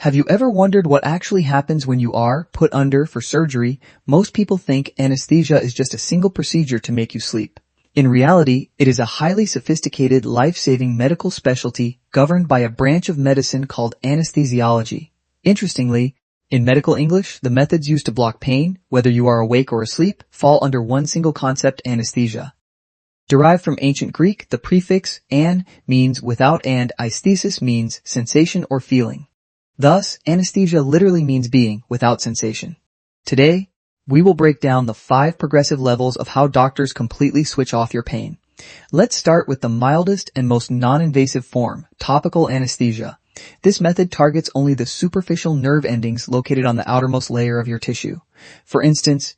Have you ever wondered what actually happens when you are put under for surgery? Most people think anesthesia is just a single procedure to make you sleep. In reality, it is a highly sophisticated, life-saving medical specialty governed by a branch of medicine called anesthesiology. Interestingly, in medical English, the methods used to block pain, whether you are awake or asleep, fall under one single concept: anesthesia. Derived from ancient Greek, the prefix an means without and aesthesis means sensation or feeling. Thus, anesthesia literally means being without sensation. Today, we will break down the 5 progressive levels of how doctors completely switch off your pain. Let's start with the mildest and most non-invasive form, topical anesthesia. This method targets only the superficial nerve endings located on the outermost layer of your tissue. For instance,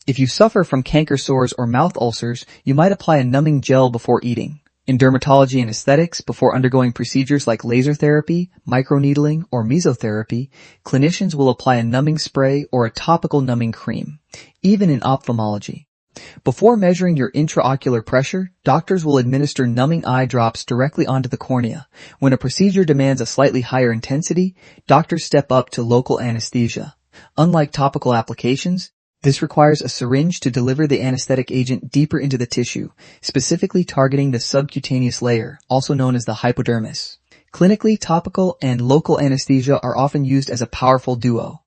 if you suffer from canker sores or mouth ulcers, you might apply a numbing gel before eating. In dermatology and aesthetics, before undergoing procedures like laser therapy, microneedling, or mesotherapy, clinicians will apply a numbing spray or a topical numbing cream. Even in ophthalmology, before measuring your intraocular pressure, doctors will administer numbing eye drops directly onto the cornea. When a procedure demands a slightly higher intensity, doctors step up to local anesthesia. Unlike topical applications, this requires a syringe to deliver the anesthetic agent deeper into the tissue, specifically targeting the subcutaneous layer, also known as the hypodermis. Clinically, topical and local anesthesia are often used as a powerful duo.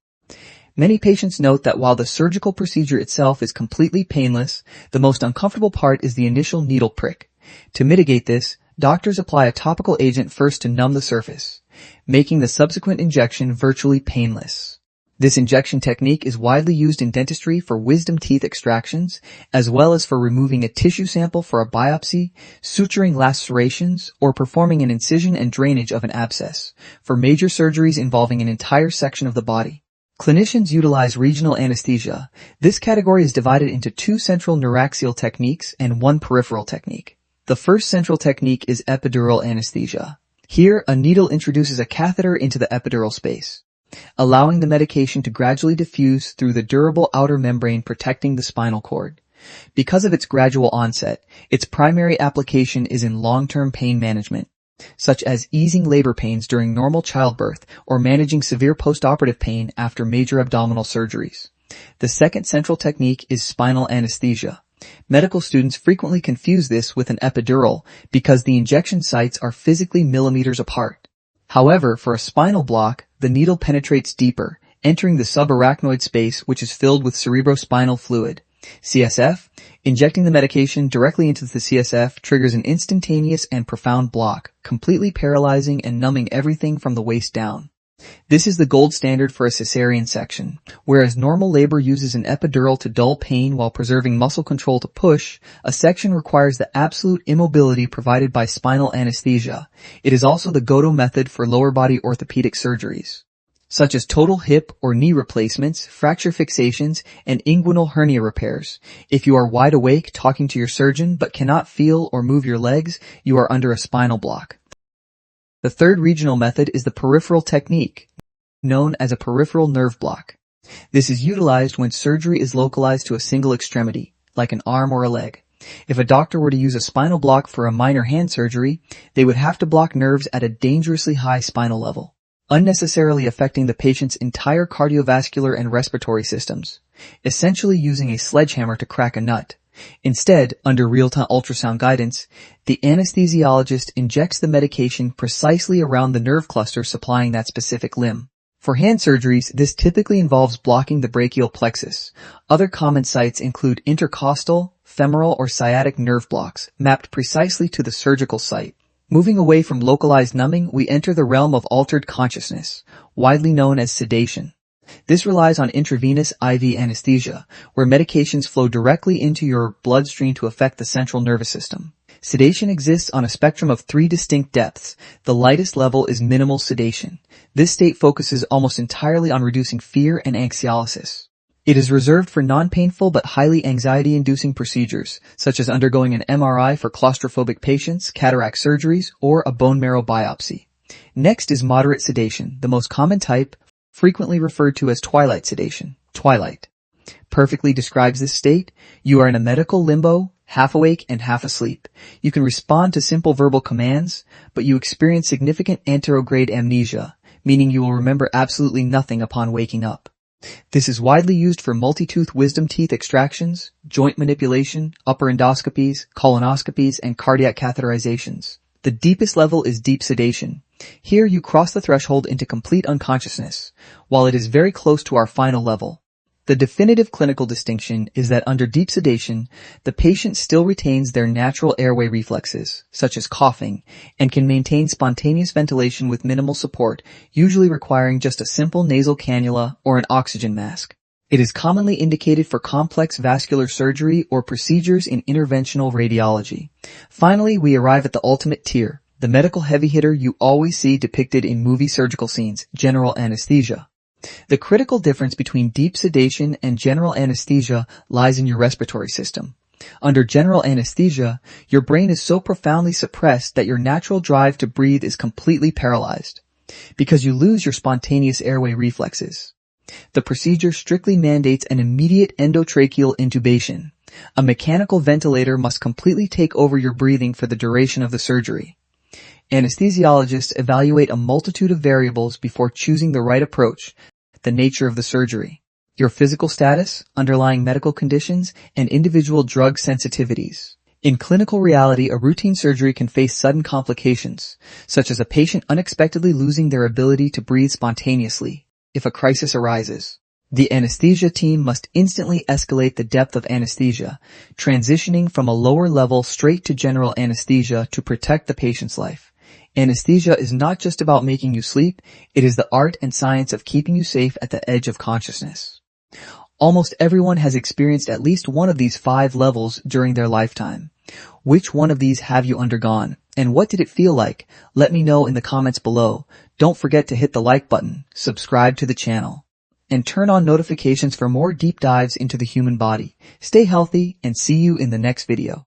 Many patients note that while the surgical procedure itself is completely painless, the most uncomfortable part is the initial needle prick. To mitigate this, doctors apply a topical agent first to numb the surface, making the subsequent injection virtually painless. This injection technique is widely used in dentistry for wisdom teeth extractions, as well as for removing a tissue sample for a biopsy, suturing lacerations, or performing an incision and drainage of an abscess, for major surgeries involving an entire section of the body. Clinicians utilize regional anesthesia. This category is divided into 2 central neuraxial techniques and 1 peripheral technique. The first central technique is epidural anesthesia. Here, a needle introduces a catheter into the epidural space, allowing the medication to gradually diffuse through the durable outer membrane protecting the spinal cord. Because of its gradual onset, its primary application is in long-term pain management, such as easing labor pains during normal childbirth or managing severe postoperative pain after major abdominal surgeries. The second central technique is spinal anesthesia. Medical students frequently confuse this with an epidural because the injection sites are physically millimeters apart. However, for a spinal block, the needle penetrates deeper, entering the subarachnoid space, which is filled with cerebrospinal fluid, CSF. Injecting the medication directly into the CSF triggers an instantaneous and profound block, completely paralyzing and numbing everything from the waist down. This is the gold standard for a cesarean section. Whereas normal labor uses an epidural to dull pain while preserving muscle control to push, a section requires the absolute immobility provided by spinal anesthesia. It is also the go-to method for lower body orthopedic surgeries, such as total hip or knee replacements, fracture fixations, and inguinal hernia repairs. If you are wide awake talking to your surgeon but cannot feel or move your legs, you are under a spinal block. The third regional method is the peripheral technique, known as a peripheral nerve block. This is utilized when surgery is localized to a single extremity, like an arm or a leg. If a doctor were to use a spinal block for a minor hand surgery, they would have to block nerves at a dangerously high spinal level, unnecessarily affecting the patient's entire cardiovascular and respiratory systems, essentially using a sledgehammer to crack a nut. Instead, under real-time ultrasound guidance, the anesthesiologist injects the medication precisely around the nerve cluster supplying that specific limb. For hand surgeries, this typically involves blocking the brachial plexus. Other common sites include intercostal, femoral, or sciatic nerve blocks, mapped precisely to the surgical site. Moving away from localized numbing, we enter the realm of altered consciousness, widely known as sedation. This relies on intravenous IV anesthesia, where medications flow directly into your bloodstream to affect the central nervous system. Sedation exists on a spectrum of 3 distinct depths. The lightest level is minimal sedation. This state focuses almost entirely on reducing fear and anxiolysis. It is reserved for non-painful but highly anxiety-inducing procedures, such as undergoing an MRI for claustrophobic patients, cataract surgeries, or a bone marrow biopsy. Next is moderate sedation, the most common type, frequently referred to as twilight sedation. Twilight perfectly describes this state. You are in a medical limbo, half awake and half asleep. You can respond to simple verbal commands, but you experience significant anterograde amnesia, meaning you will remember absolutely nothing upon waking up. This is widely used for multi-tooth wisdom teeth extractions, joint manipulation, upper endoscopies, colonoscopies, and cardiac catheterizations. The deepest level is deep sedation. Here you cross the threshold into complete unconsciousness, while it is very close to our final level. The definitive clinical distinction is that under deep sedation, the patient still retains their natural airway reflexes, such as coughing, and can maintain spontaneous ventilation with minimal support, usually requiring just a simple nasal cannula or an oxygen mask. It is commonly indicated for complex vascular surgery or procedures in interventional radiology. Finally, we arrive at the ultimate tier, the medical heavy hitter you always see depicted in movie surgical scenes, general anesthesia. The critical difference between deep sedation and general anesthesia lies in your respiratory system. Under general anesthesia, your brain is so profoundly suppressed that your natural drive to breathe is completely paralyzed, because you lose your spontaneous airway reflexes. The procedure strictly mandates an immediate endotracheal intubation. A mechanical ventilator must completely take over your breathing for the duration of the surgery. Anesthesiologists evaluate a multitude of variables before choosing the right approach: the nature of the surgery, your physical status, underlying medical conditions, and individual drug sensitivities. In clinical reality, a routine surgery can face sudden complications, such as a patient unexpectedly losing their ability to breathe spontaneously. If a crisis arises, the anesthesia team must instantly escalate the depth of anesthesia, transitioning from a lower level straight to general anesthesia to protect the patient's life. Anesthesia is not just about making you sleep, it is the art and science of keeping you safe at the edge of consciousness. Almost everyone has experienced at least one of these 5 levels during their lifetime. Which one of these have you undergone, and what did it feel like? Let me know in the comments below. Don't forget to hit the like button, subscribe to the channel, and turn on notifications for more deep dives into the human body. Stay healthy and see you in the next video.